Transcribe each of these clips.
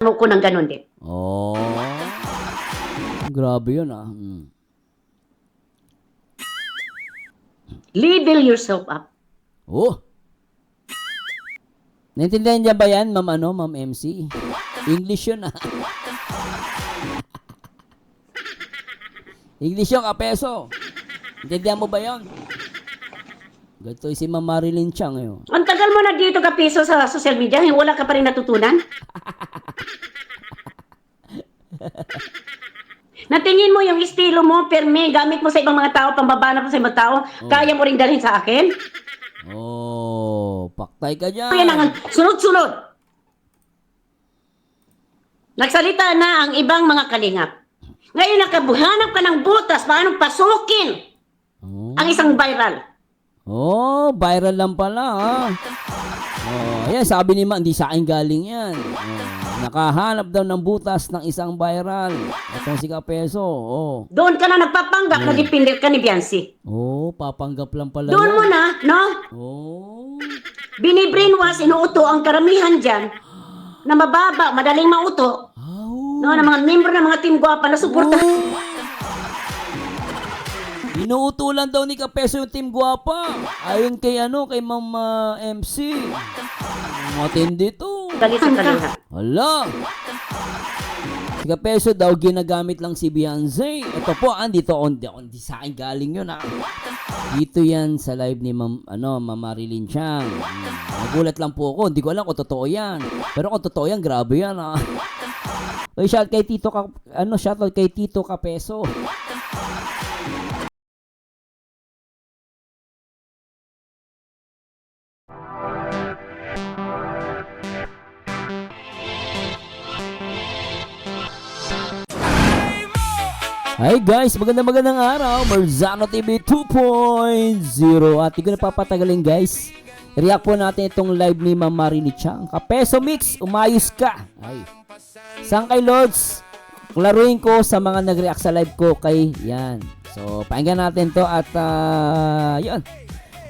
ko ng ganun din. Oh. Grabe yun ah. Level yourself up. Oh. Naintindihan niya ba yan, Ma'am Ma'am MC? English yun ah. English yung kapeso. Intindihan mo ba yun? Ganito si Ma'am Marilyn Chang yun. Ang tagal mo na dito ka piso sa social media, wala ka pa rin natutunan? Natingin mo yung estilo mo, perme, gamit mo sa ibang mga tao, pambabana mo sa ibang tao, kaya mo rin dalhin sa akin? Oh, paktay ka dyan. Yan ang sunod-sunod. Nagsalita na ang ibang mga kalingap. Ngayon nakabuhanap ka ng butas, paano pasukin ang isang viral? Oh, viral lang pala ah. Oh, ayan, sabi ni Ma, hindi sa akin galing yan. Oh, nakahanap daw ng butas ng isang viral. Itong si Kapeso. Oh. Doon ka na nagpapanggap, nagipindir ka ni Biancy. Oh, papanggap lang pala Doon yan. mo na, no? Oh. Binibrainwash, inuuto ang karamihan dyan na mababa, madaling mauto. Oh. No, ng mga membro ng mga team guwapa na suporta. Inuutulan daw ni Kapeso yung Team Guwapa. Ayon kay kay Ma'am MC. Matindi to. Galit sa kalingap. Hala. Si Kapeso daw ginagamit lang si Beyonce. Ito po, dito on di sa akin galing yun ah. Dito yan sa live ni Ma'am Marilyn Chang. Nagulat lang po ako, hindi ko alam kung totoo yan. Pero kung totoo yan, grabe yan ah. Oy, shout out kay Tito Kapeso. Hi guys, magandang araw. Marzano TV 2.0. At hindi ko napapatagalin guys. React po natin itong live ni Ma'am Marilyn Chang. Kapeso Mix, umayos ka. Ay. Sang kay Lords, klaruin ko sa mga nag-react sa live ko kay yan. So, pakinggan natin to at yun.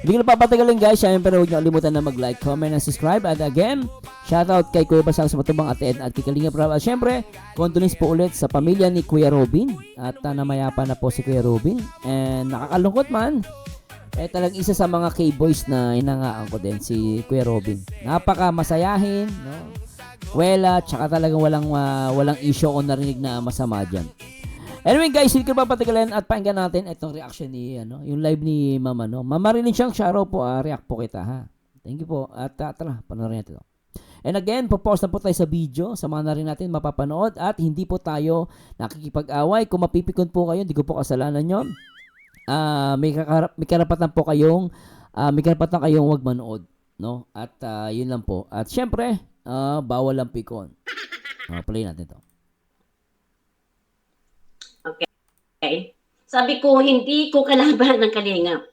Hindi ko napapatagalin guys. Siyempre huwag niyo kalimutan na mag-like, comment, and subscribe. At again, shoutout kay Kuya Basang sa Matubang Ate Ed at kay Kalinga Prab. At siyempre, condolence po ulit sa pamilya ni Kuya Robin. At namayapa na po si Kuya Robin. And nakakalungkot man. Talagang isa sa mga K-boys na inangaan ko din si Kuya Robin. Napaka masayahin, no? Wela, tsaka talagang walang issue o narinig na masama dyan. Anyway guys, hindi ko papatagalan at pakinggan natin itong reaction ni yung live ni Mama Ma'am Marilyn Chang, shoutout po, react po kita ha. Thank you po. At tara, panoorin natin ito. And again, popost na po tayo sa video, samahan na rin natin mapapanood at hindi po tayo nakikipag-away. Kung mapipikon po kayo, hindi ko po kasalanan yon. May karapatan po kayong wag manood, no? At yun lang po. At syempre, bawal ang pikon. Play natin to. Okay. Sabi ko, hindi ko kalaban ng kalingap.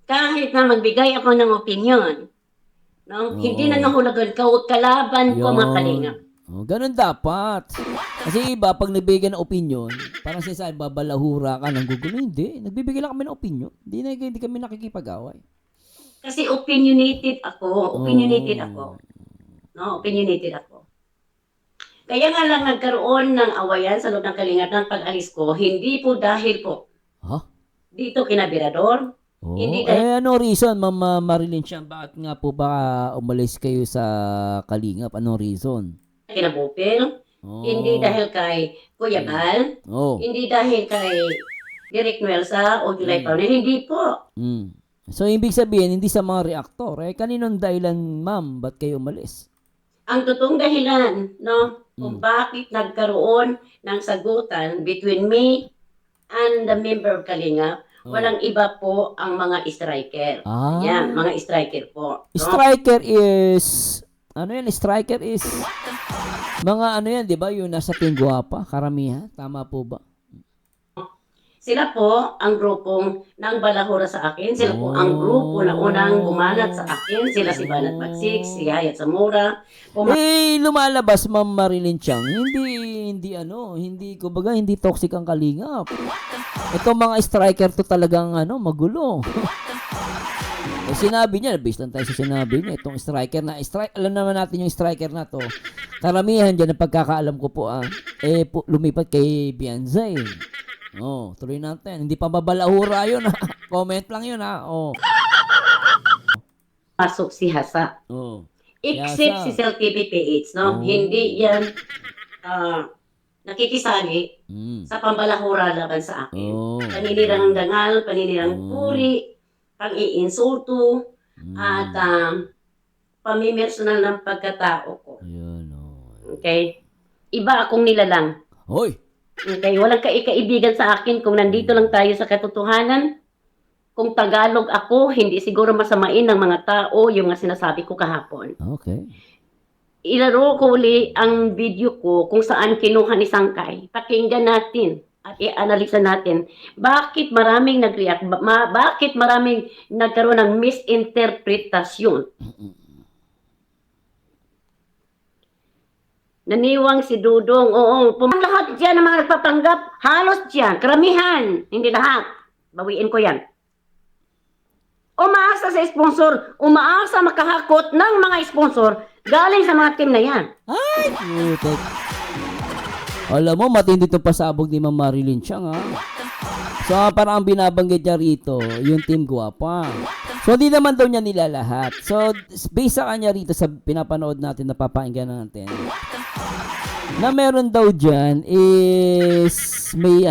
Kahit na magbigay ako ng opinion, no? Hindi na nahulagan ka, kalaban ko mga kalingap. Ganun dapat. Kasi iba, pag nagbigay ng opinion, parang siya babalahura ka ng gugulo. Hindi. Nagbibigay lang kami ng opinion. Hindi kami nakikipag-away. Kasi opinionated ako. No, opinionated ako. Kaya nga lang nagkaroon ng awayan sa loob ng kalingap ng pag-alis ko, hindi po dahil po dito kinabirador. Hindi dahil... ano reason, Ma'am Marilyn Chang? Bakit nga po ba umalis kayo sa kalingap? Anong reason? Kinabupil. Hindi dahil kay Kuya Bal. Hindi dahil kay Derek Nuelsa o July Paulin. Hindi po. So, ibig sabihin, hindi sa mga reaktor. Kaninong dahilan, ma'am, ba't kayo umalis? Ang totoong dahilan, no, kung bakit nagkaroon ng sagutan between me and the member of Kalingap, walang iba po ang mga striker. Yan, mga striker po. No? Striker is, striker is, mga di ba, yung nasa Team Guwapa, karamihan, tama po ba? Sila po ang grupong nang balahura sa akin. Sila po ang grupo na unang bumanat sa akin. Sila si Banat Magsik, si Hayat Zamora. Lumalabas Ma'am Marilyn Chang. Hindi toxic ang kalingap. Ito mga striker to talagang magulo. Eh, sinabi niya, based lang tayo sa sinabi niya, itong striker na, alam naman natin yung striker na to. Karamihan dyan, ang pagkakaalam ko po, lumipat kay Bianza eh. Oh, tuloy natin. Hindi pa babalahura yun ha. Comment lang yun ha. Oh. Pasok si Hasa. Oh. Except Hasa. si Cell PH, no? Oh. Hindi yan nakikisali Mm. sa pambalahura laban sa akin. Oh. Paninirang dangal, paninirang Oh. puri, pang-iinsulto, at pamimersonal ng pagkatao ko. Ayun, oh. Okay? Iba akong nilalang. Hoy! Okay? Walang kaibigan sa akin kung nandito lang tayo sa katotohanan. Kung Tagalog ako, hindi siguro masamain ng mga tao yung nga sinasabi ko kahapon. Okay. Ilaro ko uli ang video ko kung saan kinuha ni Sangkay. Pakinggan natin at i-analisa natin bakit maraming nag-react, bakit maraming nagkaroon ng misinterpretasyon. Naniwang si Dudong, oo, lahat dyan ng mga nagpapanggap, halos dyan, karamihan, hindi lahat. Bawiin ko yan. Umaasa sa sponsor, umaasa makahakot ng mga sponsor galing sa mga team na yan. Ay! Putek. Alam mo, matindi itong pasabog ni Ma'am Marilyn Chang, ha? So, parang ang binabanggit niya rito, yung Team Guapa. So, di naman daw niya nila lahat. So, based sa kanya rito sa pinapanood natin, napapakinggan natin, na meron daw dyan is may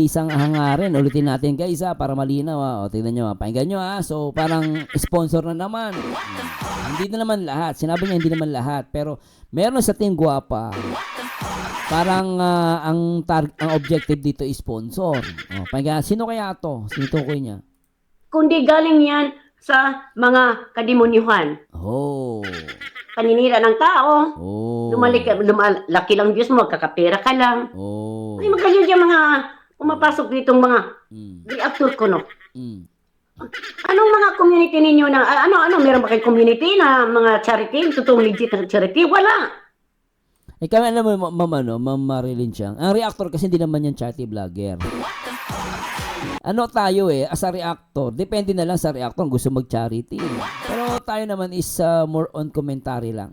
isang hangarin. Ulitin natin guys ha, para malinaw ha. O tingnan nyo ha, pakinggan nyo ha. So parang sponsor na naman. Hindi na naman lahat. Sinabi niya hindi naman lahat. Pero meron sa Team Guapa. Parang ang objective dito is sponsor. O, pakinggan, sino kaya to? Sino tukoy niya? Kundi galing yan sa mga kademonyuhan. Oh. Paninira ng tao. Oh. Lumalaki lang Diyos mo, kakapera ka lang. Oh. Ay, magaling yung mga pumapasok ditong mga reactor ko, no? Anong mga community ninyo na, meron ba kayong community na mga charity, totoong legit na charity? Wala. Eh, kami alam mo, Ma'am Marilyn Chang, ang reactor kasi hindi naman yan charity vlogger. Ano tayo as a reactor, depende na lang sa reactor kung gusto mag-charity. Pero tayo naman is more on commentary lang.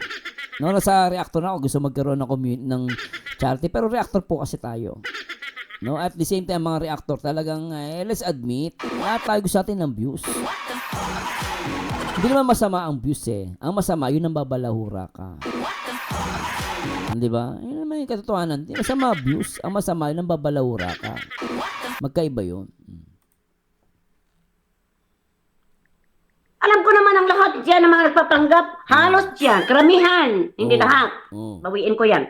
No, nasa reactor na ako, gusto magkaroon ng charity, pero reactor po kasi tayo. No, at the same time, mga reactor talagang, let's admit, lahat tayo gusto natin ng views. Hindi naman masama ang views Ang masama, yun ang babalahura ka. Di ba? Yun naman yung katotohanan. Hindi masama views. Ang masama, yun ang babalahura ka. Magkaiba yun. Alam ko naman ang lahat dyan ng mga nagpapanggap, halos dyan, karamihan, hindi lahat. Bawiin ko yan.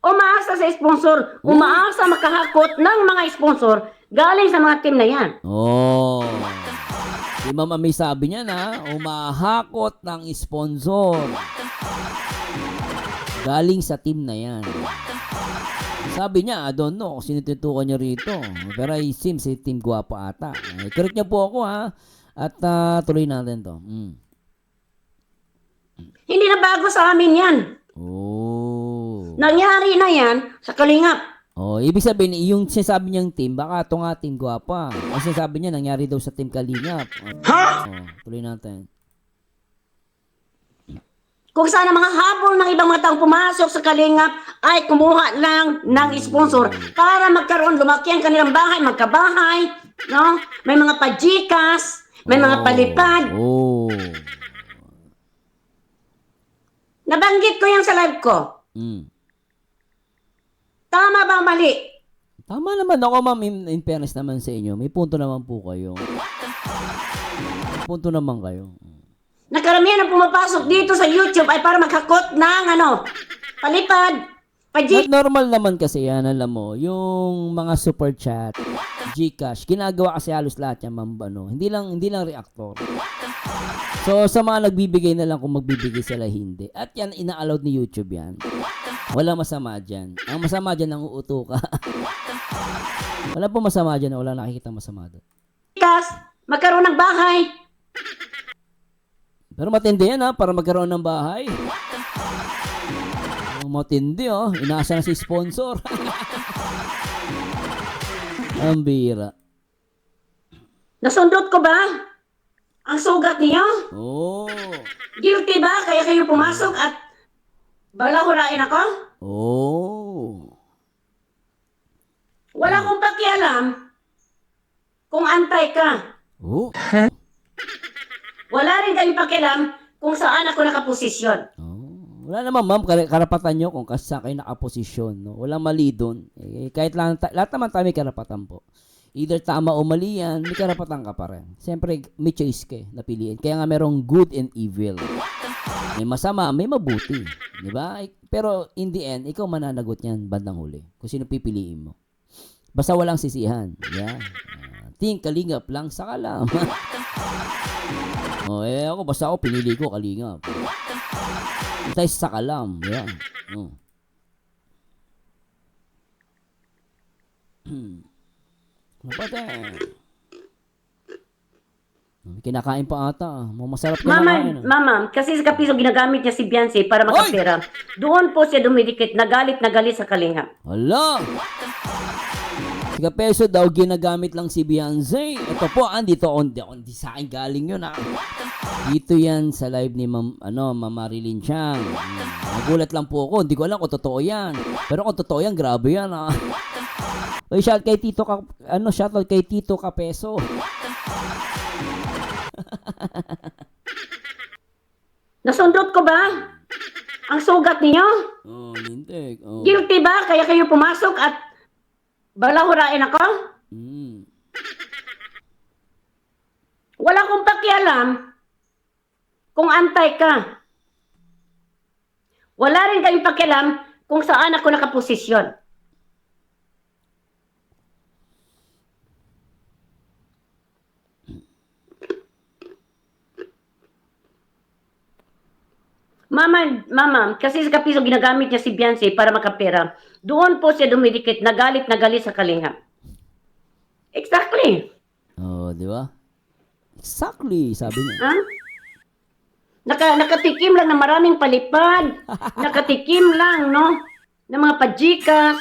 Umaasa sa sponsor, umaasa makahakot ng mga sponsor galing sa mga team na yan. Oh. Si Mama may sabi niya na umahakot ng sponsor galing sa team na yan. Sabi niya, I don't know kung sino tutukan niya rito. Pero I seems si Team Guapa ata. Correct niya po ako ha. At tuloy natin to. Hindi na bago sa amin yan. Oh. Nangyari na yan sa Kalingap. Oh, ibig sabihin, yung sinasabi niyang team, baka ito nga Team Guapa. Kasi sabi niya, nangyari daw sa Team Kalingap. Ha? Oh, tuloy natin. Kung sana mga habol ng ibang mga taong pumasok sa Kalingap ay kumuha lang ng sponsor para magkaroon, lumaki ang kanilang bahay, magkabahay, no? May mga pajikas, may mga palipad. Oh. Nabanggit ko yan sa live ko. Tama ba o mali? Tama naman ako, ma'am. In fairness naman sa inyo. May punto naman po kayo. May punto naman kayo. Nakaramihan na pumapasok dito sa YouTube ay para maghakot ng palipad, Not normal naman kasi yan, alam mo. Yung mga super chat, Gcash, ginagawa kasi halos lahat yan, ma'am. Hindi lang reactor. So, sa mga nagbibigay na lang kung magbibigay sila, hindi. At yan, ina-allowed ni YouTube yan. Wala masama dyan. Ang masama dyan, ang uuto ka. Wala po masama dyan. Wala nakikita masama doon. Magkaroon ng bahay. Pero matindi yan para magkaroon ng bahay. Matindi Inaasa na si sponsor. Ang bira. Nasundot ko ba? ang sugat niyo? Oh. Guilty ba? Kaya kayo pumasok at balahurain ako? Oh. Wala akong pakialam kung antay ka. Oh. Wala rin kayong pakialam kung saan ako nakaposisyon. Oh. Wala naman ma'am, karapatan nyo kung saan kayo nakaposisyon. No? Walang mali doon. Eh, kahit lang, lahat naman tayo may karapatan po. Either tama o mali yan, may karapatan ka pa rin. Siyempre, may choice ka napiliin. Kaya nga merong good and evil. May masama, may mabuti. Di ba? Pero in the end, ikaw mananagot yan bandang huli. Kung sino pipiliin mo. Basta walang sisihan. Yeah. Ting kalingap lang sa kalam. Ako, basta ako, pinili ko kalingap. Tayo sa kalam. Yeah. Kinakain pa ata. Masarap kinakain. Mama, kasi sa kapiso ginagamit niya si Beyonce para makapera. Doon po siya dumidikit, na galit sa kalingap. Hala! Si Kapeso daw ginagamit lang si Beyonce. Ito po, dito di sa akin galing yun. Dito yan sa live ni Ma'am Marilyn Chang. Nagulat lang po ako. Hindi ko alam kung totoo yan. Pero kung totoo yan, grabe yan. Oy, shout kay Tito shoutout kay Tito Kapeso. Nasundot ko ba ang sugat niyo? Lintik. Guilty ba? Kaya kayo pumasok at balahurain ako? Wala akong pakialam kung antay ka. Wala rin kayong pakialam kung saan ako nakaposisyon. Mama, kasi sa kapiso ginagamit niya si Beyonce para makapera. Doon po siya dumidikit, na galit sa kalingap. Exactly. Di ba? Exactly, sabi niya. Ha? Nakatikim lang ng maraming palipad. Nakatikim lang, no? Ng mga pajikas.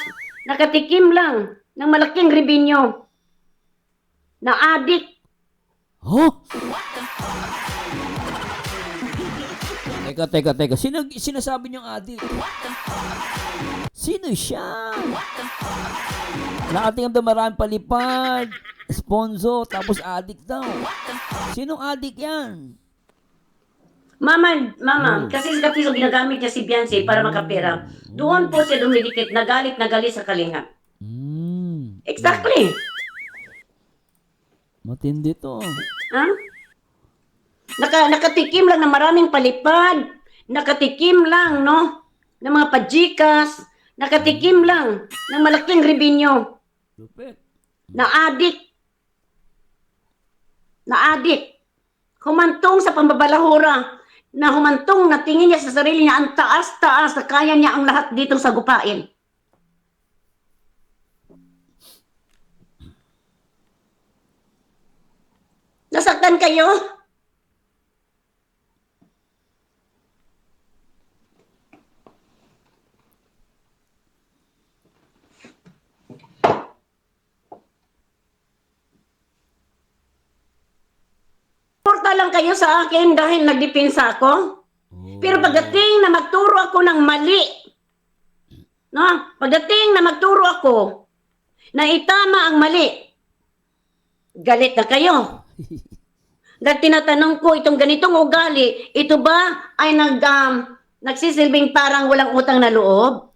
Nakatikim lang ng malaking revenue. Na adik. Teka. Sinasabi niyong adik? Sino siya? Nakatingin daw maraming palipad, sponsor, tapos adik daw. Sinong adik yan? Mama, kasi sa kapiso ginagamit niya si Beyonce para makapera. Doon po siya dumidikit, na galit sa kalingap. Exactly. Matindi to. Ha? Nakatikim lang ng maraming palipad. Nakatikim lang, no? Ng mga pajikas. Nakatikim lang ng malaking revenue. Lupit. Na adik. Humantong sa pambabalahura. Na humantong na tingin niya sa sarili niya ang taas-taas na kaya niya ang lahat dito sa gupain. Nasaktan kayo? Porta lang kayo sa akin dahil nagdepensa ako. Pero pagdating na magturo ako ng mali, no? Pagdating na magturo ako na itama ang mali, galit na kayo. Dahil tinatanong ko, itong ganitong ugali, ito ba ay nagsisilbing parang walang utang na loob?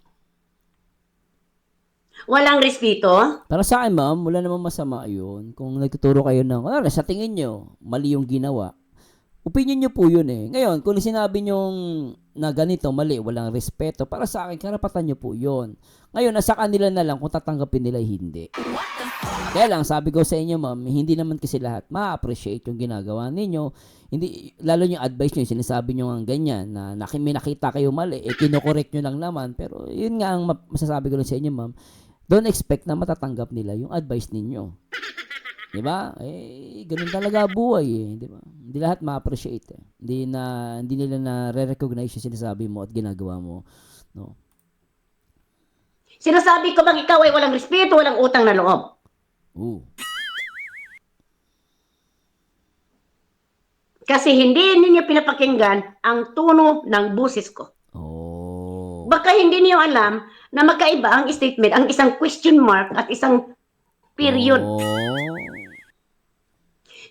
Walang respeto? Para sa akin, ma'am, wala namang masama yun. Kung nagtuturo kayo ng, sa tingin nyo, mali yung ginawa, opinion nyo po yun eh. Ngayon, kung sinabi nyo na ganito, mali, walang respeto, para sa akin, karapatan nyo po yun. Ngayon, nasa kanila na lang kung tatanggapin nila hindi. Kaya lang, sabi ko sa inyo, ma'am, hindi naman kasi lahat ma-appreciate yung ginagawa ninyo. Hindi, lalo yung advice nyo, sinasabi nyo nga ganyan, na may nakita kayo mali, kinokorek nyo lang naman. Pero yun nga ang masasabi ko lang sa inyo, ma'am, don't expect na matatanggap nila yung advice ninyo. Di ba? Ganun talaga buhay eh. Di ba? Hindi lahat ma-appreciate eh. Hindi nila na re-recognize yung sinasabi mo at ginagawa mo. No? Sinasabi ko bang ikaw ay walang respeto, walang utang na loob? Kasi hindi ninyo pinapakinggan ang tono ng boses ko. Oh. Baka hindi niyo alam na magkaiba ang statement, ang isang question mark at isang period. Oh.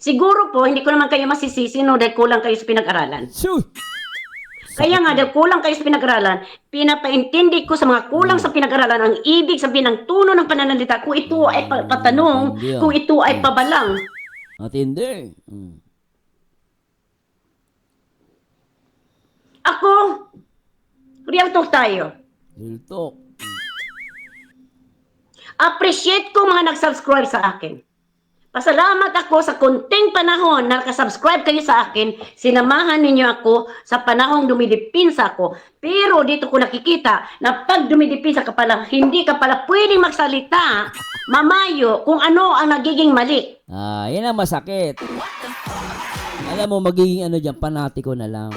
Siguro po, hindi ko naman kayo masisisi no dahil kulang kayo sa pinag-aralan. Shuy! Kaya nga, dahil kulang kayo sa pinag-aralan, pinapaintindi ko sa mga kulang sa pinag-aralan ang ibig sabihin ng tono ng pananalita. Kung ito ay patanong, Hindi, kung ito ay pabalang. Matindi. Ako, real talk tayo. Real talk. Appreciate ko mga nag-subscribe sa akin. Pasalamat ako sa konting panahon na nakasubscribe kayo sa akin, sinamahan ninyo ako sa panahong dumidipinsa ako. Pero dito ko nakikita na pag dumidipinsa ka pala, hindi ka pala pwedeng magsalita, mamayo, kung ano ang nagiging mali. Yan ang masakit. Alam mo, magiging ano dyan, panatiko na lang.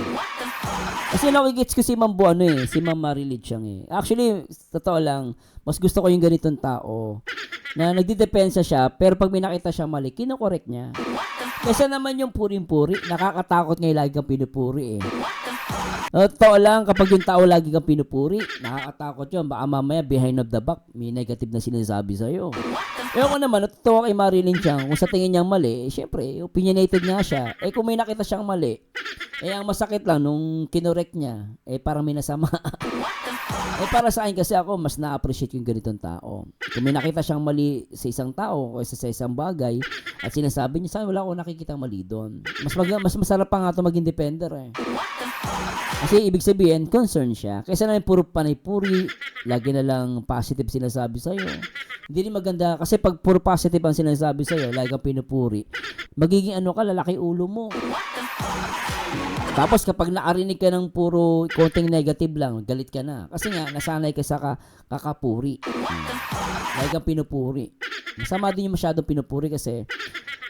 Kasi nakikits ko si Ma'am Buano si Ma'am Marilyn Chang Actually, totoo lang, mas gusto ko yung ganitong tao na nagdidepensa siya, pero pag may nakita siya mali, kinokorek niya. Kesa naman yung puring-puri, nakakatakot ngayon lagi kang pinupuri Totoo lang, kapag yung tao lagi kang pinupuri, nakakatakot yun. Baka mamaya, behind of the back, may negative na sinasabi sa'yo. Ewan ko naman, natutuwa kay Marilyn Chang, kung sa tingin niyang mali, syempre, opinionated nga siya. Kung may nakita siyang mali, ang masakit lang nung kinorek niya, parang may nasama. Para sa akin kasi ako, mas na-appreciate yung ganitong tao. Kung may nakita siyang mali sa isang tao o sa isang bagay, at sinasabi niya, saan wala akong nakikita mali doon. Mas masarap pa nga ito maging defender Kasi ibig sabihin, concern siya. Kaysa naman puro panay-puri, lagi na lang positive sinasabi sa'yo. Hindi rin maganda, kasi pag puro positive ang sinasabi sa'yo, lagi kang pinupuri, magiging lalaki ulo mo. Tapos kapag naarinig ka ng puro konting negative lang, galit ka na. Kasi nga, nasanay ka sa kakapuri. Lagi kang pinupuri. Masama din yung masyadong pinupuri kasi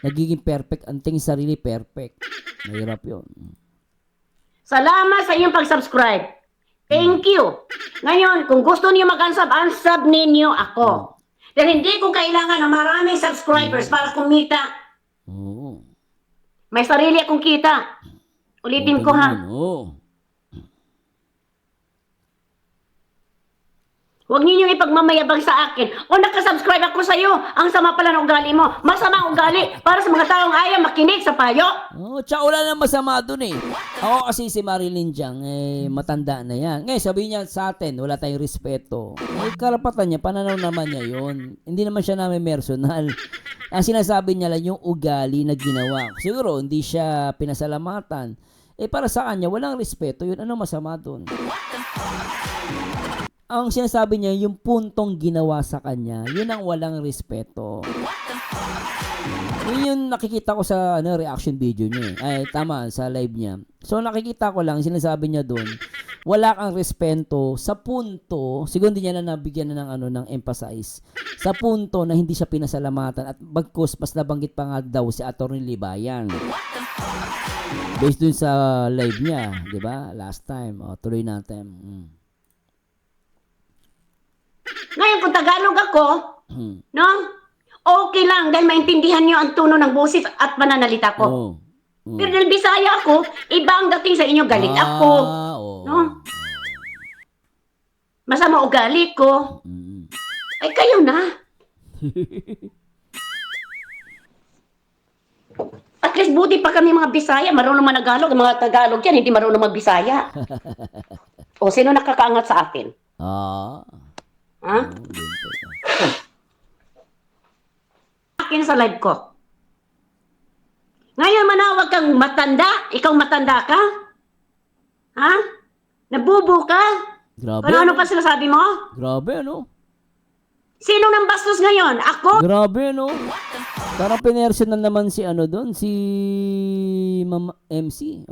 nagiging perfect. Ang tingin sarili, perfect. Mahirap yun. Salamat sa inyong pag-subscribe. Thank you. Ngayon, kung gusto niyo mag-unsub, unsub ninyo ako. Dahil hindi ko kailangan ng maraming subscribers para kumita. Oo. May sarili akong kita. Ulitin ko ha. Huwag niyo ipagmamayabang sa akin. O nakasubscribe ako sa iyo. Ang sama pala ng ugali mo. Masama ang ugali para sa mga taong ayaw makinig sa payo. Tsaka wala nang masama dun Ako kasi si Marilyn Chang, matanda na yan. Ngayon, sabihin niya sa atin, wala tayong respeto. Karapatan niya, pananaw naman niya yun. Hindi naman siya namin personal. Ang sinasabi niya lang yung ugali na ginawa. Siguro, hindi siya pinasalamatan. Para sa kanya, walang respeto yun. Ano masama dun? Ang sinasabi niya, yung puntong ginawa sa kanya, yun ang walang respeto. Yun yung nakikita ko sa reaction video niya tama, sa live niya. So nakikita ko lang, sinasabi niya doon, wala kang respeto sa punto, siguro hindi niya na nabigyan na ng emphasize, sa punto na hindi siya pinasalamatan at bagkus mas nabanggit pa nga daw si Atty. Libayan. Based dun sa live niya, di ba? Last time. Tuloy natin. Ngayon, kung Tagalog ako, no? Okay lang dahil maintindihan niyo ang tono ng boses at pananalita ko. Pero dahil Bisaya ako, iba ang dating sa inyo. Galit ako. No? Masama ugali ko. Ay, kayo na. At least buti pa kami mga Bisaya. Marunong managalog. Ang mga Tagalog yan, hindi marunong magbisaya. O, sino nakakaangat sa akin? Ha? Akin sa live ko. Ngayon manawag kang matanda? Ikaw matanda ka? Ha? Nabubo ka? Grabe. Ano pa sinasabi mo? Grabe, Sino nang bastos ngayon? Ako? Grabe, Parang pinersonal naman si doon, si Mama MC.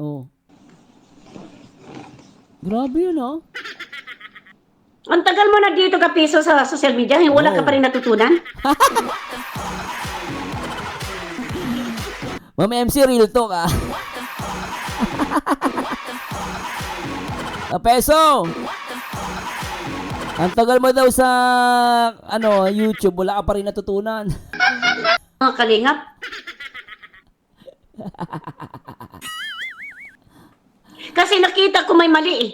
Grabe yun, Ang tagal mo na dito ka piso sa social media, wala ka pa rin natutunan? Ma'am MC, real talk, Peso! Ang tagal mo daw sa, YouTube, wala ka pa rin natutunan. Mga kalingap. Kasi nakita ko may mali eh.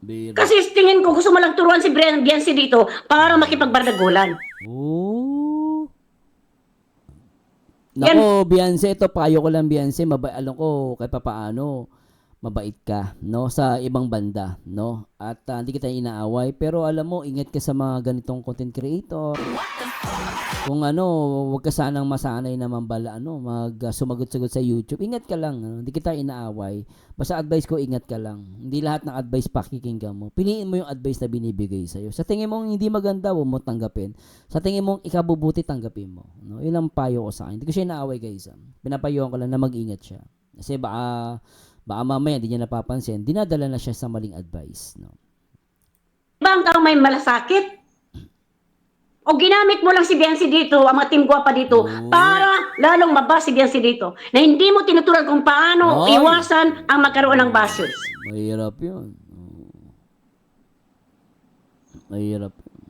Bira. Kasi tingin ko gusto mo lang turuan si Biancy dito para makipagbardagulan. Oh. Nako, Beyonce, ito payo ko lang, Beyonce, alam ko kahit papaano mabait ka, no, sa ibang banda, no? At hindi kita inaaway, pero alam mo, ingat ka sa mga ganitong content creator. Kung wag ka sanang masanay na sumagot-sagot sa YouTube. Ingat ka lang, hindi kita inaaway. Basta advice ko, ingat ka lang. Hindi lahat ng advice pakikinggan mo. Piliin mo yung advice na binibigay sa'yo. Sa tingin mong hindi maganda, huwag mo tanggapin. Sa tingin mong ikabubuti, tanggapin mo. No? Yun ang payo ko sa akin. Hindi ko siya inaaway, guys. Pinapayuhan ko lang na mag-ingat siya. Kasi baka mamaya hindi niya napapansin, dinadala na siya sa maling advice. No? Diba ang tao may malasakit? O ginamit mo lang si Biancy dito, ang mga team guwapa dito, para lalong mabas si Biancy dito. Na hindi mo tinuturan kung paano iwasan ang magkaroon ng bashers. Mahirap yun. Mahirap yun.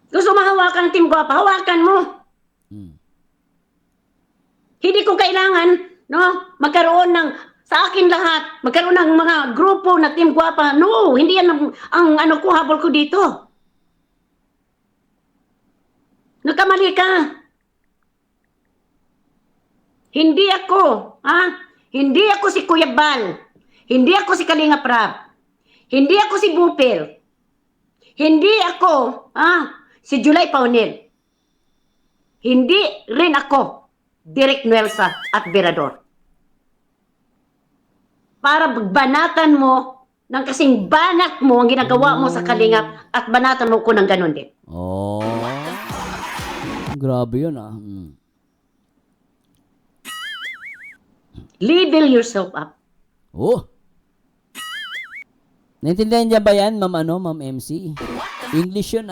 Gusto mahawakan ng team guwapa, hawakan mo. Hindi ko kailangan, magkaroon ng, sa akin lahat, magkaroon ng mga grupo na team guwapa. No, hindi yan ang habol ko dito. Nagkamali ka. Hindi ako, Hindi ako si Kuya Bal. Hindi ako si Kalinga Prab. Hindi ako si Bupil. Hindi ako, si July Paunil. Hindi rin ako, Direk Nuelsa at Berador. Para banatan mo ng kasing banat mo ang ginagawa mo sa Kalingap at banatan mo ko ng ganun din. Oh. Grabe yun Level yourself up. Oh. Naintindihan niya ba yan, Ma'am MC? English yun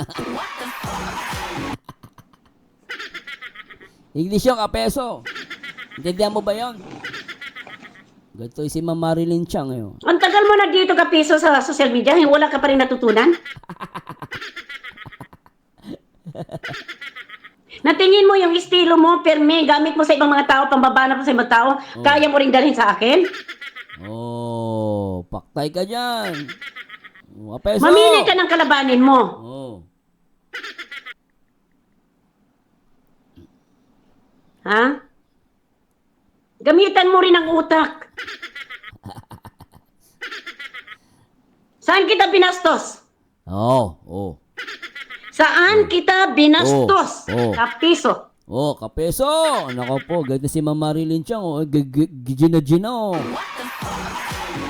English yung kapeso. Intindihan mo ba yun? Ganito si Ma'am Marilyn Chang yun. Ang tagal mo na dito kapiso sa social media, wala ka pa rin natutunan? Natingin mo yung estilo mo, perme, gamit mo sa ibang mga tao, pambabana mo sa ibang tao, kaya mo rin dalhin sa akin? Oh, paktay ka dyan. Kapeso. Mamili ka ng kalabanin mo. Oh. Ha? Gamitan mo rin ang utak. Saan kita binastos? Oh. Saan kita binastos? Kapiso. Oh, kapeso. Nako po, ganito si Ma'am Marilyn Chang. Gina.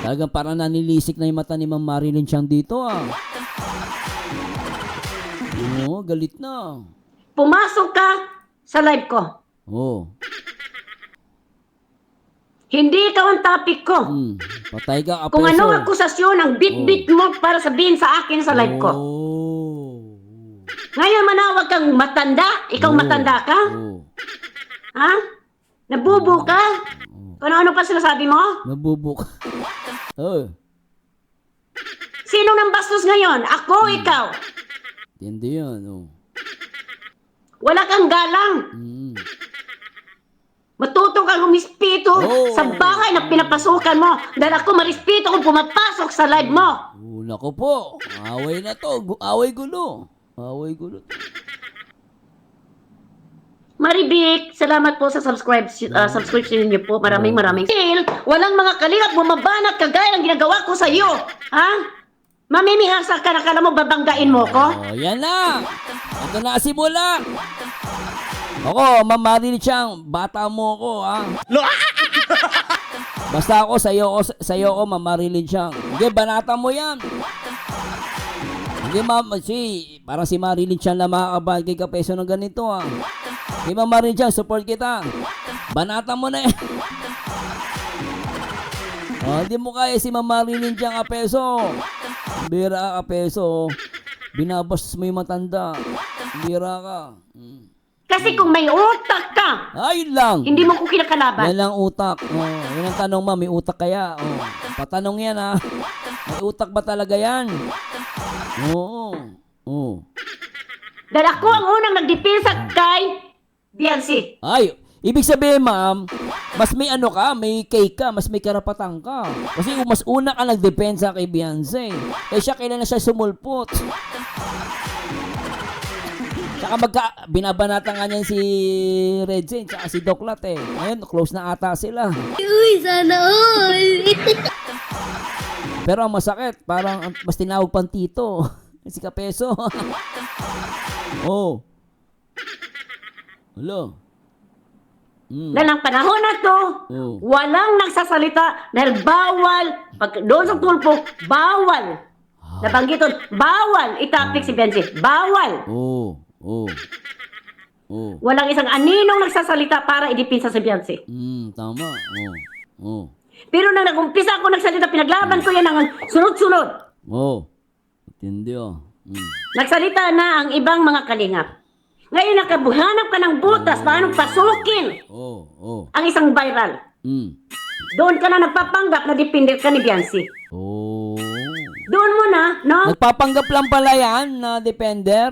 Talagang parang nanilisik na yung mata ni Ma'am Marilyn Chang dito galit na. Pumasok ka sa live ko. Oh. Hindi ikaw ang topic ko. Patay ka, kapeso. Kung anong akusasyon ang bit-bit mo para sabihin sa akin sa live ko. Ngayon manawag kang matanda? Ikaw matanda ka? Ha? Nabubo ka? Kung ano pa sinasabi mo? Nabubo ka. Sino nang bastos ngayon? Ako o ikaw? Hindi yan, Wala kang galang. Matuto kang umispito sa bahay na pinapasukan mo. Dahil ako marispito kung pumapasok sa live mo. Nako po. Away na to. Away gulo. Maribik, salamat po sa subscription niyo po. Maraming. Still, walang mga kalingap bumabanat kagaya ng ginagawa ko sa iyo. Ha? Mamimihasa ka na, kala mo babanggain mo ko? Yan na. Ito na simula. Ako, Ma'am Marilyn Chang, bata mo ako, Basta ako, sa'yo ko, Ma'am Marilyn Chang. Hindi, banata mo yan. Hindi, parang si Marilyn Chang na makakabahal kay kapeso ng ganito, Hindi, Ma'am Marilyn Chang, support kita. Banata mo na yan. Hindi mo kaya si Ma'am Marilyn Chang, kapeso. Bira ka, peso. Binabas mo yung matanda. Bira ka. Kasi kung may utak ka, Ayun lang. hindi mo ko kinakalaban. Yan lang utak. Yan ang tanong, ma'am. May utak kaya? Patanong yan, May utak ba talaga yan? Oo. Dahil ako ang unang nagdepensa kay Biancy. Ay, Ibig sabihin, ma'am, mas may ano ka, may cake ka, mas may karapatan ka. Kasi mas una ka nagdepensa kay Beyonce. Eh siya, kailan na siya sumulpot? Tsaka binabanatan nga niyan si Red Zane, tsaka si Doc Lat eh. Ngayon, close na ata sila. Uy, sana all! Pero ang masakit, parang mas tinawag pang tito. Si Kapeso. Oh. Hello. Na ng panahon na to, Oh. walang nagsasalita dahil bawal, pag doon sa tulpo, bawal. Nabanggiton, bawal itapik si Benji. Bawal. Oh. Oh. Oh. Walang isang aninong nagsasalita para idipinsa si Beyonce. Tama. Oh. Oh. Pero nang nag-umpisa ako nagsalita, pinaglaban ko yan ng sunod-sunod. Oh. Tindi oh. Nagsalita na ang ibang mga kalingap. Ngayon nakabuhanap ka ng butas, paano pasukin Oh. Oh. ang isang viral. Doon ka na nagpapanggap na dipindir ka ni Beyonce. Oh. Doon mo na, no? Nagpapanggap lang pala yan na defender.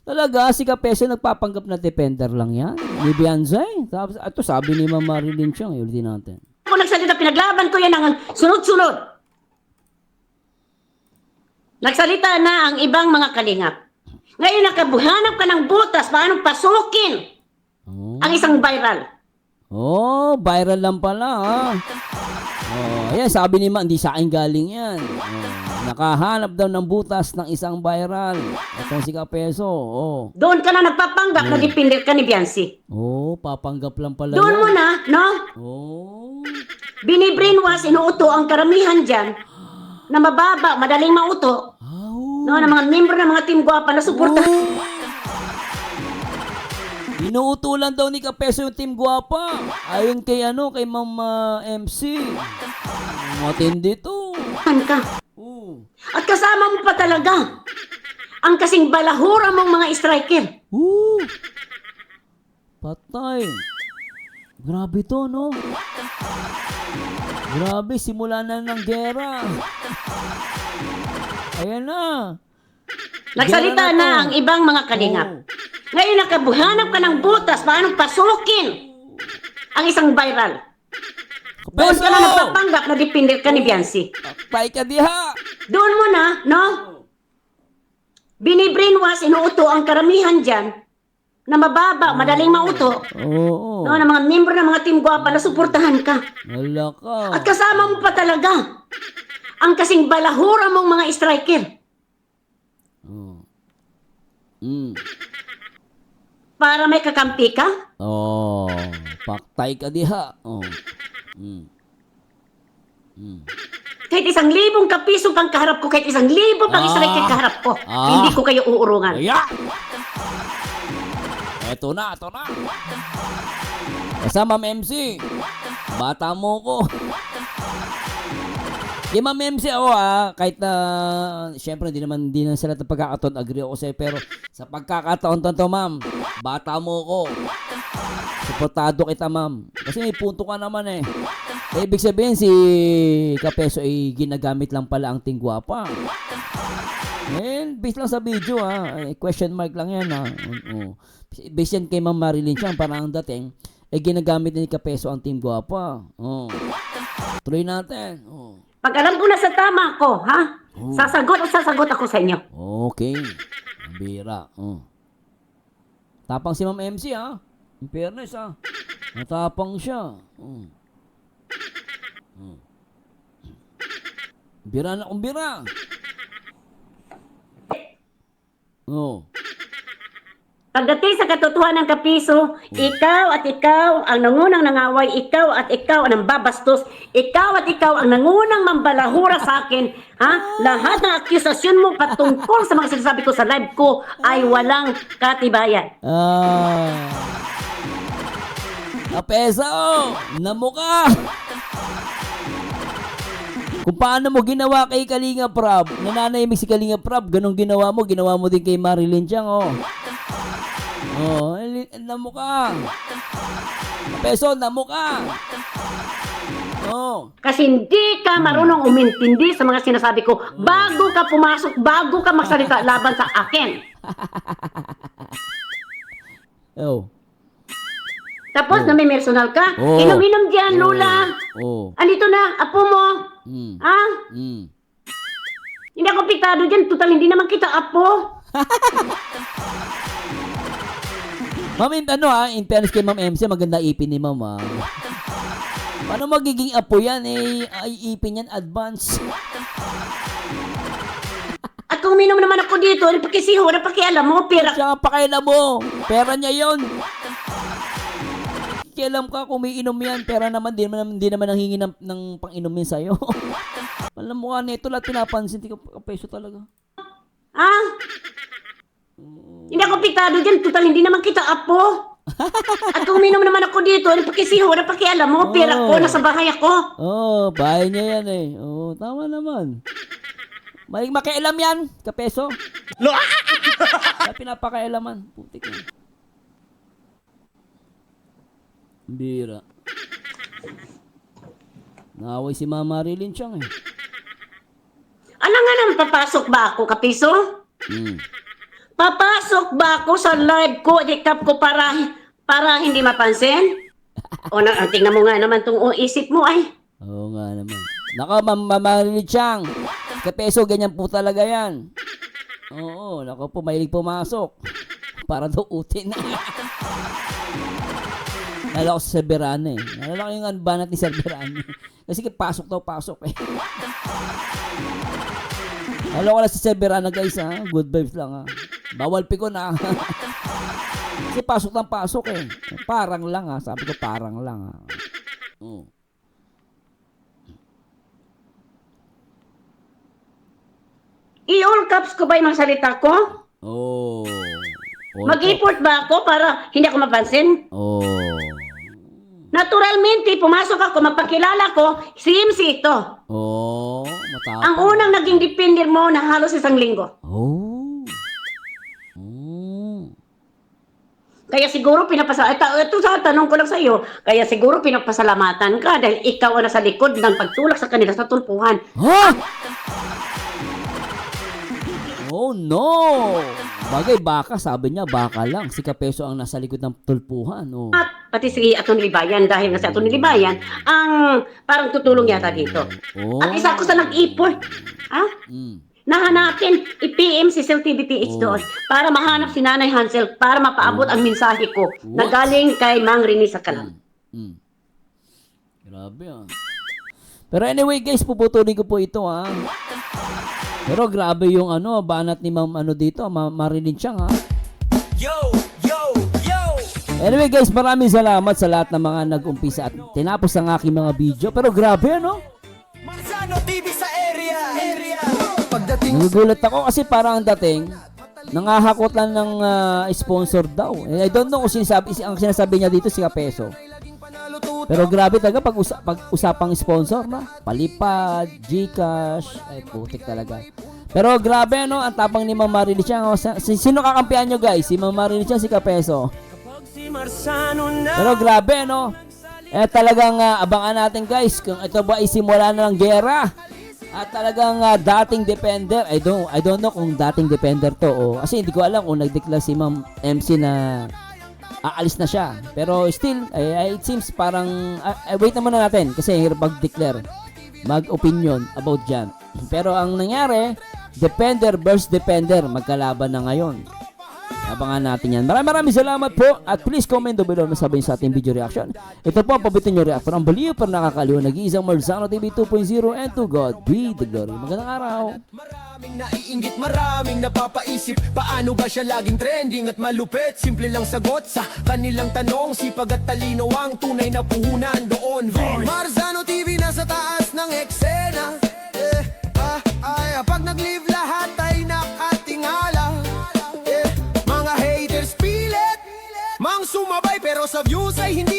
Talaga, si Kapeso nagpapanggap na defender lang yan. Ni Beyonce. Tapos, ito sabi ni Ma'am Marilyn Chang. Ulitin natin. Ako nagsalita, pinaglaban ko yan ng sunod-sunod. Nagsalita na ang ibang mga kalingap. Ngayon nakabuhanap ka ng butas, paano pasukin Oh. ang isang viral. Oh, viral lang pala ha. Oh, ayan, sabi ni Ma'am, hindi sa akin galing yan. Oh, nakahanap daw ng butas ng isang viral. Itong si Kapeso. Oh. Doon ka na nagpapanggap na dipindir ka ni Beyonce. Oh, papanggap lang pala Doon yan. mo na, no? Oh. Binibrainwash, inuuto ang karamihan dyan na mababa, madaling mauto. Oh. No, ng mga membro ng mga team guwapa na suporta. Inuutulan daw ni Kapeso yung Team Guwapa. Ayon kay kay Ma'am MC. Matindi to. Ka. Oh. At kasama mo pa talaga ang kasing balahura mong mga striker. Patay. Grabe to, no? Grabe, simula na ng gera. Ayan na. Nagsalita Gera to. na ang ibang mga kalingap. Oh. Ngayon nakabuhanap ka ng butas, paano pasukin ang isang viral. Doon Kapeso! ka na nagpapanggap na dipindir ka ni Beyonce. Patay ka diha. Doon mo na, no? Binibrainwash, inuuto ang karamihan dyan na mababa, madaling mauto. Oo. No, ng mga membro ng mga team guwapa na suportahan ka. Wala ka. At kasama mo pa talaga ang kasing balahura mong mga striker. Oh. Para may kakampi ka? Oh, paktay ka diha. Oh. Kahit 1,000 kapiso pang kaharap ko, kahit 1,000 pang striker kaharap ko, hindi ko kayo uurungan. Aya! Eto na. Basta Ma'am MC, bata mo ko. Di Ma'am MC ako kahit na, syempre di na sila ng pagkakataon, agree ako sa'yo, pero sa pagkakataon to ma'am, bata mo ko. Suportado kita ma'am. Kasi may punto ka naman eh. Ibig sabihin si Kapeso ay ginagamit lang pala ang Team Guwapa. Based lang sa video question mark lang yan based yan kay Ma'am Marilyn Chang, parang ang dating ginagamit ni Kapeso ang Team Guwapa. Tuloy natin. Pag alam ko na sa tama ko, ha? Sasagot ako sa inyo. Okay. Ang bira. Tapang si Ma'am MC in fairness natapang siya. Bira na kung bira. Pagdating sa katotohanan kapiso, ikaw at ikaw ang nangunang nangaway, ikaw at ikaw ang nambabastos, ikaw at ikaw ang nangunang mambalahura sa akin, ha? Lahat ng akusasyon mo patungkol sa mga sinasabi ko sa live ko ay walang katibayan. Kapeso! Namuka! Kung paano mo ginawa kay Kalinga Prab, nananahimik si Kalinga Prab, ganun ginawa mo din kay Marilyn Chang, namuka. Kapeso, namuka. Kasi hindi ka marunong umintindi sa mga sinasabi ko bago ka pumasok, bago ka magsalita laban sa akin. Tapos Oh. namimersonal ka. Oh. Inom-inom dyan, Lola. Oh. Andito na, apo mo. Mm. Ha? Mm. Hindi ako pitado dyan. Total, hindi naman kita apo. Ma'am, ano in fairness kay Ma'am MC, maganda ipin ni Ma'am Paano magiging apo yan ay ipin yan advance? At kung uminom naman ako dito, napakisiho, napakialam mo, pera. Siya ang pakailan mo. Pera niya yon. Kialam ka kung may inom yan. Pera naman, di naman nanghingi ng pang-inom yan sa'yo. Alam mo ka nito, lahat pinapansin. Di ka peso talaga. Ha? Hindi ako pitado dyan. Total, hindi naman kita apo. At kung uminom naman ako dito, napakisiho, napakialam mo, pera ko, nasa bahay ako. Bahay niya yan tama naman. Maling makialam yan, kapeso. Kaya pinapakailaman. Putik yan. Bira. Naaway si Mama Marilyn Chang Ano nga naman, papasok ba ako, kapiso? Papasok ba ako sa live ko, dikap ko para hindi mapansin? Tingnan mo nga naman itong isip mo ay. Oo nga naman. Nako, Mama Marilyn Chang. Kapeso, ganyan po talaga yan. Oo, nako po, mahilig pumasok. Para daw utin. Nalala ko sa Severano Nalala ko yung banat ni Severano. Kasi pasok daw, pasok Nalala ko lang sa Severano guys Good vibes lang Bawal pikon Kasi pasok ng pasok Parang lang Sabi ko parang lang I-all caps ko ba yung mga salita ko? Mag-import ba ako para hindi ako mapansin? Naturalmente, pumasok ako, magpakilala ko, si MC ito. Matapang. Ang unang naging defender mo na halos isang linggo. Kaya siguro ito sa tanong ko lang sa iyo, kaya siguro pinapasalamatan ka dahil ikaw ang nasa likod ng pagtulak sa kanila sa tulpuhan. Oh no! Bagay, baka, sabi niya, baka lang. Si Kapeso ang nasa likod ng tulpuhan. At pati si Atty. Libayan, dahil nga si Atty. Libayan, ang parang tutulong yata dito. At isa ko sa nag-import. Nahanapin, i-PM si Cell TVPH doon para mahanap si Nanay Hansel para mapaabot ang mensahe ko na galing kay Mang Rini sa Kalam. Grabe Pero anyway guys, puputulin ko po ito Pero grabe yung banat ni Ma'am dito, Marilyn Chang Yo, yo, yo. Anyway guys, maraming salamat sa lahat ng mga nag-umpisa at tinapos ang aking mga video. Pero grabe Marzano TV sa area. Nagugulat ako kasi parang ang dating nangahakot lang ng sponsor daw. I don't know kung ang sinasabi niya dito si Kapeso. Pero grabe talaga pag usapang sponsor Palipad, GCash, ay putik talaga. Pero grabe ang tapang ni Ma'am Marilyn Chang. Sino kakampihan nyo guys? Si Ma'am Marilyn Chang, si Kapeso. Pero grabe talagang abangan natin guys kung ito ba isimula na ng gera. At talagang dating defender, I don't know kung dating defender to kasi hindi ko alam kung nag-declare si Ma'am MC na aalis na siya. Pero still, it seems parang wait naman natin kasi hirap mag-declare, mag-opinion about dyan. Pero ang nangyari, defender versus defender, magkalaban na ngayon. Abangan natin yan. Maraming salamat po at please comment down below na sabihin sa ating video reaction. Ito po ang pabitin nyo reactor. Ang baliw pero nakakaliw. Nag-iisang Marzano TV 2.0 and to God be the glory. Magandang araw. Maraming naiinggit, maraming napapaisip. Paano ba siya laging trending at malupit? Simple lang sagot sa kanilang tanong. Sipag at talino ang tunay na puhunan doon. Marzano TV nasa taas ng eksena. Pag nag-live lahat ay nakatingala. Mga haters pilit mang sumabay pero sa views ay hindi